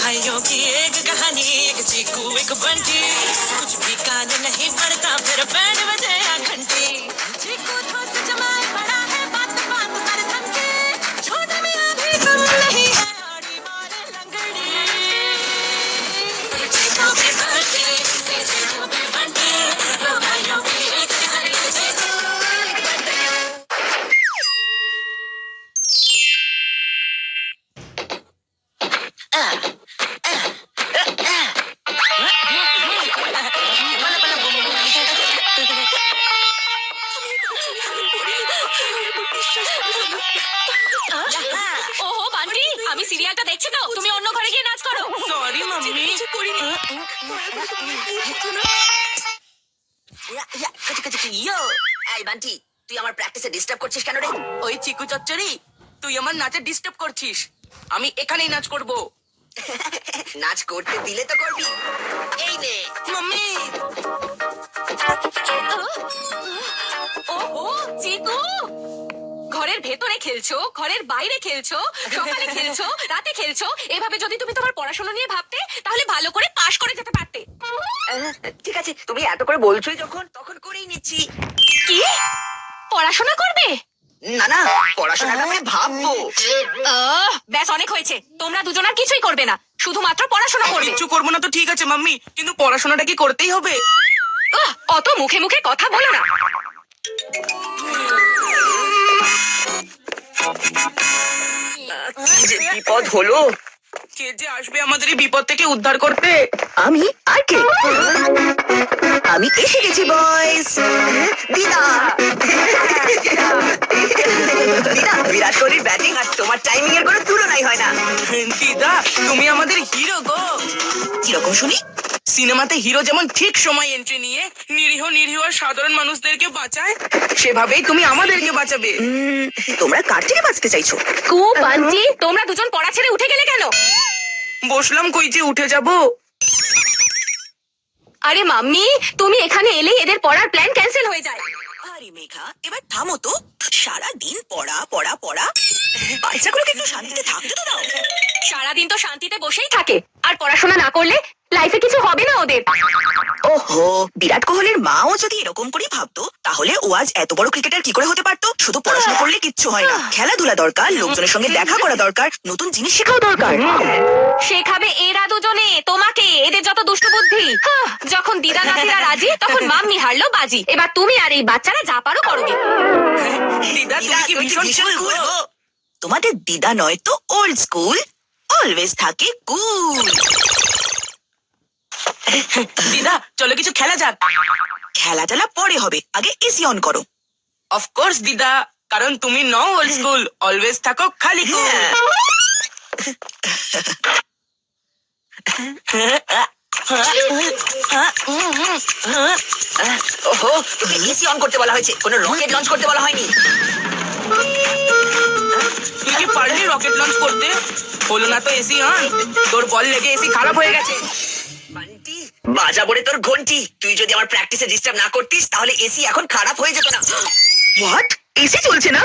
भाइयों की एक कहानी, एक चीकू एक बंटी। कुछ भी कान नहीं पड़ता, फिर बैंड बजे या घंटी। चीकू ठोस जमाए पड़ा है, बात बात पर धमकी। छोटे मियां भी कम नहीं है, आड़ी मारे लंगड़ी। चीकू की बंटी, चीकू की बंटी। दो भाइयों की एक कहानी, चीकू एक बंटी। ওহো বান্টি, আমি সিরিয়ালটা দেখছি তো, তুমি অন্য ঘরে গিয়ে নাচ করো। Sorry mummy. এই বান্টি, তুই আমার প্র্যাকটিসে ডিস্টার্ব করছিস কেন রে? ওই চিকু চচ্চড়ি, তুই আমার নাচে ডিস্টার্ব করছিস। আমি এখানেই নাচ করব। নাচ করতে দিলে তো করবি। এই নে মাম্মি। ওহো চিকু, ঘরের ভেতরে খেলছো, ঘরের বাইরে খেলছো, সকালে খেলছো, রাতে খেলছো। এভাবে যদি তুমি তোমার পড়াশোনা নিয়ে ভাবতে, তাহলে ভালো করে পাশ করে যেতে পারতে। ঠিক আছে, তুমি এত করে বলছোই যখন, তখন করেই নিচ্ছি। কি পড়াশোনা করবে? না না, পড়াশোনাটা আমি ভাববো। ব্যাস অনেক হয়েছে, তোমরা দুজন আর কিছুই করবে না, শুধুমাত্র পড়াশোনা করবে। কিচ্ছু করবো না তো ঠিক আছে মাম্মি, কিন্তু পড়াশোনাটা কি করতেই হবে? অত মুখে মুখে কথা বলো না। কি যে বিপদ হলো। কে যে আসবে আমাদের এই বিপদ থেকে উদ্ধার করতে? আমি আর কে? আমি এসে গেছি বয়স। দিদা, দিদা, বিরাট কোহলির ব্যাটিং আর তোমার টাইমিং এর কোনো তুলনাই হয় না। দিদা, তুমি আমাদের হিরো গো। কিরকম শুনি? সিনেমাতে হিরো যেমন ঠিক সময় এন্ট্রি নিয়ে নিরীহ নিরীহ আর সাধারণ মানুষদেরকে বাঁচায়, সেভাবেই তুমি আমাদেরকে বাঁচাবে। তোমরা কার থেকে বাঁচতে চাইছো? কু বান্টি, তোমরা দুজন পড়া ছেড়ে উঠে গেলে কেন? বসলাম কই যে উঠে যাব। আরে মাম্মি, তুমি এখানে এলেই এদের পড়ার প্ল্যান ক্যান্সেল হয়ে যায়। আরে মেঘা, এবার থামো তো। সারা দিন পড়া পড়া পড়া, বাচ্চাগুলোকে একটু শান্তিতে থাকতে তো দাও। সারাদিন তো শান্তিতে বসেই থাকে, আর পড়াশোনা না করলে লাইফে কিছু হবে না ওদের। ওহো, বিরাট কোহলির মাও যদি এরকম করেই ভাবতো, তাহলে ও আজ এত বড় ক্রিকেটার কি করে হতে পারতো? শুধু পড়াশোনা করলে কিচ্ছু হয় না, খেলাধুলা দরকার, লোকজনের সঙ্গে দেখা করা দরকার, নতুন জিনিস শেখাও দরকার। শেখাবে এরা দুজনে তোমাকে, এদের যত দুষ্টু বুদ্ধি। যখন দিদা নাতিরা রাজি, তখন মাম্মি হারলো বাজি। এবার তুমি আর এই বাচ্চারা যা পারো করোগে। দিদা, তুমি কি ভীষণ cool গো। তোমাদের দিদা নয় তো ওল্ড স্কুল, অলওয়েজ থাকে কুল। দিদা, চলো কিছু খেলা যাক। খেলা টেলা পরে হবে, আগে এসি অন করো। অফকোর্স দিদা, কারণ তুমি নও ওল্ড স্কুল, অলওয়েজ থাকো খালি কুল। ওহো, তোকে এসি অন করতে বলা হয়েছে, কোনো রকেট লঞ্চ করতে বলা হয়নি। তুই কি পারলি রকেট লঞ্চ করতে? হলো না তো এসি অন, তোর বল লেগে এসি খারাপ হয়ে গেছে। বান্টি, বাজাবো রে তোর ঘন্টি। তুই যদি আমার প্র্যাকটিসে ডিস্টার্ব না করতিস, তাহলে এসি এখন খারাপ হয়ে যেত না। হোয়াট? এসি চলছে না?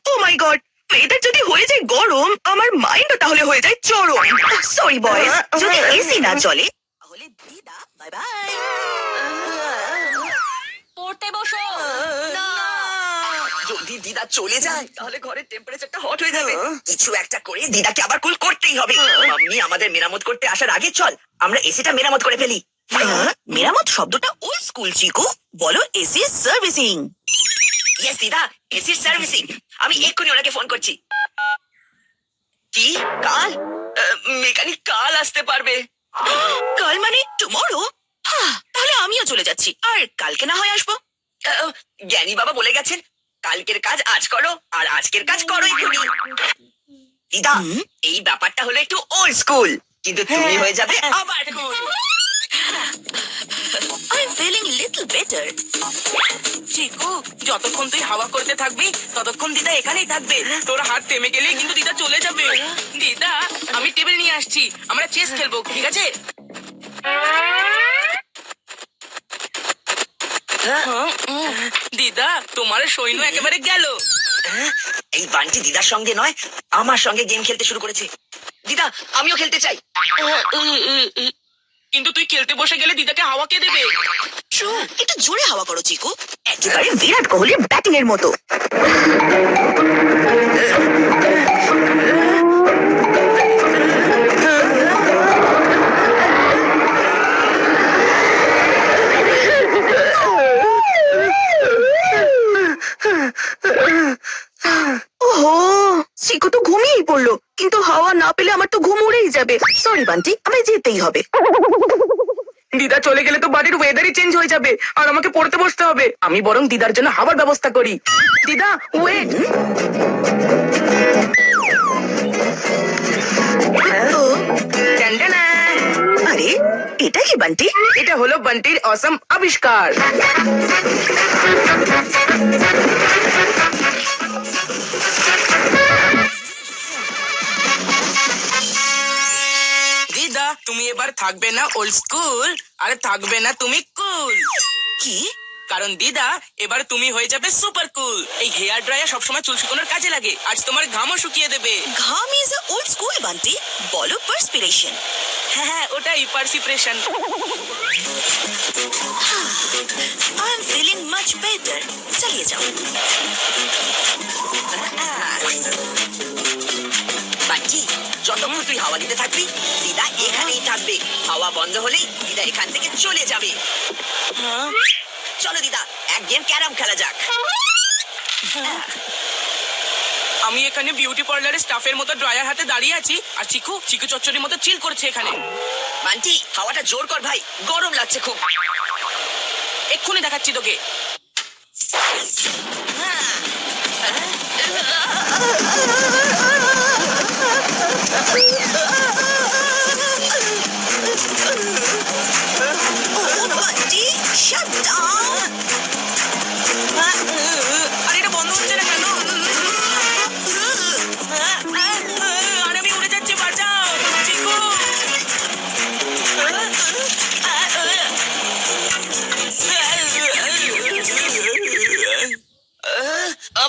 ও মাই গড, এটা যদি হয়ে যায় গরম, আমার মাইন্ডও তাহলে হয়ে যায় চরম। সরি বয়েজ, যদি এসি না চলে তাহলে দিদা বাই বাই। পড়তে বসো। যদি দিদা চলে যায়, তাহলে ঘরের টেম্পারেচারটা হট হয়ে যাবে। কিছু একটা করে দিদাকে আবার কুল করতেই হবে। মাম্মি আমাদের মেরামত করতে আসার আগে চল আমরা এসিটা মেরামত করে ফেলি। মেরামত শব্দটা ওল্ড স্কুল চিকু, বলো এসি সার্ভিসিং। ইয়েস দিদা, এসি সার্ভিসিং। আমি এক্ষুনি ওনাকে ফোন করছি। কি কাল? মেকানিক কাল আসতে পারবে? কাল মানে টুমরো? তাহলে আমিও চলে যাচ্ছি, আর কালকে না হয় আসবো। জ্ঞানী বাবা বলে গেছেন, কালকের কাজ আজ করো, আর আজকের কাজ করো এক্ষুনি। দিদা, এই ব্যাপারটা হলো একটু ওল্ড স্কুল, কিন্তু তুমি হয়ে যাবে আবার cool. I'm feeling little better. চিকু, যতক্ষণ তুই হাওয়া করতে থাকবি, ততক্ষণ দিদা এখানেই থাকবে। তোর হাত থেমে গেলেই কিন্তু দিদা চলে যাবে। দিদা, আমি টেবিল নিয়ে আসছি, আমরা চেস খেলবো, ঠিক আছে? দিদা, তোমার সৈন্য একেবারে গেল। এই বান্টি দিদার সঙ্গে নয়, আমার সঙ্গে গেম খেলতে শুরু করেছে। দিদা আমিও খেলতে চাই। কিন্তু তুই খেলতে বসে গেলে দিদাকে হাওয়া কে দেবে? একটু জোরে হাওয়া করো চিকু, একেবারে বিরাট কোহলির ব্যাটিং এর মতো। ওহো, চিকু তো ঘুমিয়েই পড়লো, কিন্তু হাওয়া না পেলে আমার তো ঘুম উড়েই যাবে। সরি বান্টি, আমায় যেতেই হবে। দিদা চলে গেলে তো বাড়ির ওয়েদারই চেঞ্জ হয়ে যাবে আর আমাকে পড়তে বসতে হবে। আমি বরং দিদার জন্য হাওয়ার ব্যবস্থা করি। দিদা ওয়েট। আরে এটা কি বান্টি? এটা হলো বান্টির অসম আবিষ্কার। দিদা তুমি এবার থাকবে না ওল্ড স্কুল, আর থাকবে না তুমি কুল। কি? কারণ দিদা এবার তুমি হয়ে যাবে সুপার কুল। এই হেয়ার ড্রায়ার সবসময় চুল শুকানোর কাজে লাগে, আজ তোমার ঘামও শুকিয়ে দেবে। ঘাম is a old school Bunty, বলো পার্সপিরেশন। হ্যাঁ ওটাই perspiration. I am feeling much better, চালিয়ে যাও। বান্টি যতক্ষণ তুই হাওয়া দিতে থাকবি দিদা এখানেই থাকবে, হাওয়া বন্ধ হলেই দিদা এখান থেকে চলে যাবে। চলো দিদা এক গেম ক্যারাম খেলা যাক। আমি এখানে বিউটি পার্লারের স্টাফের মতো ড্রায়ার হাতে দাঁড়িয়ে আছি, আর চিকু চিকু চচ্চড়ির মতো চিল করছে এখানে। বান্টি হাওয়াটা জোর কর ভাই, গরম লাগছে খুব। এক্ষুনি দেখাচ্ছি তোকে। Bunty shut down. আরে এটা বন্ধ হচ্ছে না কেন? আরে আমি উড়ে যাচ্ছি, বাঁচাও চিকু।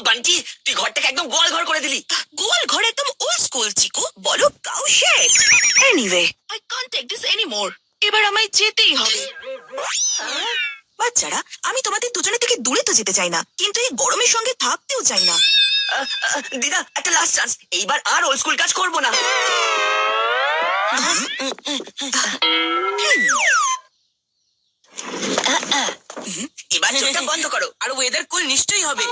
বান্টি তুই ঘরটাকে একদম গোল ঘর করে দিলি। গোল ঘর একদম ওল্ড স্কুল চিকু, বলো cow shed. Anyway I can't take this anymore, এবার আমায় যেতেই হবে। বাচ্চারা আমি তোমাদের দুজনের থেকে দূরে তো যেতে চাই না, কিন্তু এই গরমের সঙ্গে থাকতেও চাই না। দিদা একটা লাস্ট চান্স, এইবার আর ওল্ড স্কুল কাজ করবো না। এবার চোখটা বন্ধ করো। আর ওয়েদার কুল নিশ্চয়ই হবে।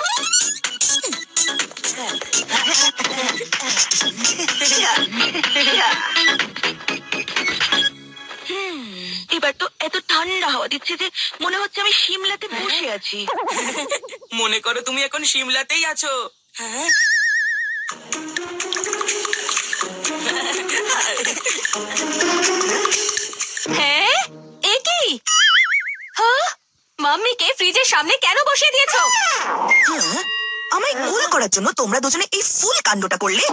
এবার তো এত ঠান্ডা হাওয়া দিচ্ছে যে মনে হচ্ছে আমি সিমলাতে বসে আছি। মনে করো তুমি এখন সিমলাতেই আছো। হ্যাঁ হ্যাঁ এ কি? হ্যাঁ মাম্মিকে ফ্রিজের সামনে কেন বসিয়ে দিয়েছো? হ্যাঁ, আমায় কুল করার জন্য তোমরা দুজনে এই ফুল কাণ্ডটা করলে।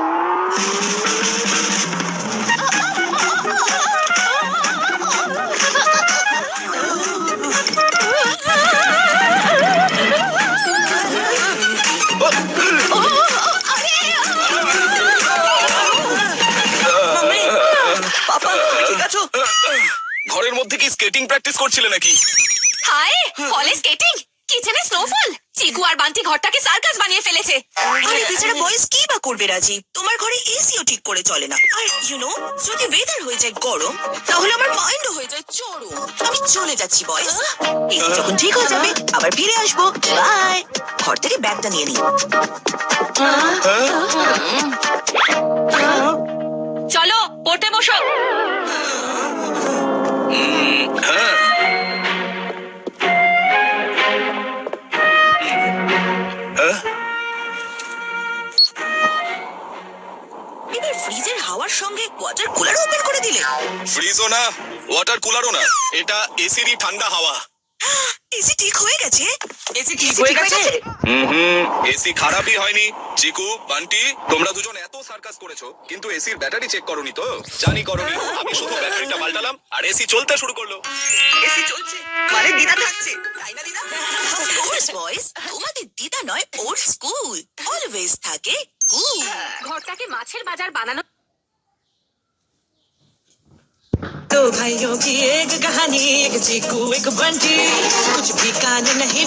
পাপা ঠিক আছো? ঘরের মধ্যে কি স্কেটিং প্র্যাকটিস করছিলে নাকি? হায় হলে স্কেটিং, কিচেনে স্নোফল। চিকু আর বান্টি ঘরটাকে সার্কাস বানিয়ে ফেলেছে। আরে বেচারা বয়স কি বা করবে রাজি, তোমার ঘরে এসিও ঠিক করে চলে না। আর ইউ নো যদি ওয়েদার হয়ে যায় গরম তাহলে আমার মাইন্ডও হয়ে যায় চরম। আমি চলে যাচ্ছি বয়স, এসি যখন ঠিক হয়ে যাবে আবার ফিরে আসবো। বাই। ঘর থেকে ব্যাগটা নিয়ে নিই। চলো পড়তে বসো। এবার ফ্রিজের হাওয়ার সঙ্গে ওয়াটার কুলার ওপেন করে দিলে। ফ্রিজও না, ওয়াটার কুলারও না, এটা এসিরই ঠান্ডা হাওয়া। এসি ঠিক হয়ে গেছে। এসি ঠিক হয়ে গেছে? এসি খারাপই হয়নি। চিকু, বান্টি, তোমরা দুজন এত সার্কাস করেছো, কিন্তু এসির ব্যাটারি চেক করনি তো? জানি করনি, আমি শুধু ব্যাটারিটা পাল্টালাম আর এসি চলতে শুরু করলো। এসি চলছে মানে দিদা থাকছে, তাই না দিদা? অফ কোর্স বয়েজ, তোমাদের দিদা নয় ওল্ড স্কুল, অলওয়েজ থাকে কুল। ঘরটাকে মাছের বাজার বানানো भाइयों की एक कहानी, एक चीकू एक बंटी, कुछ भी कान नहीं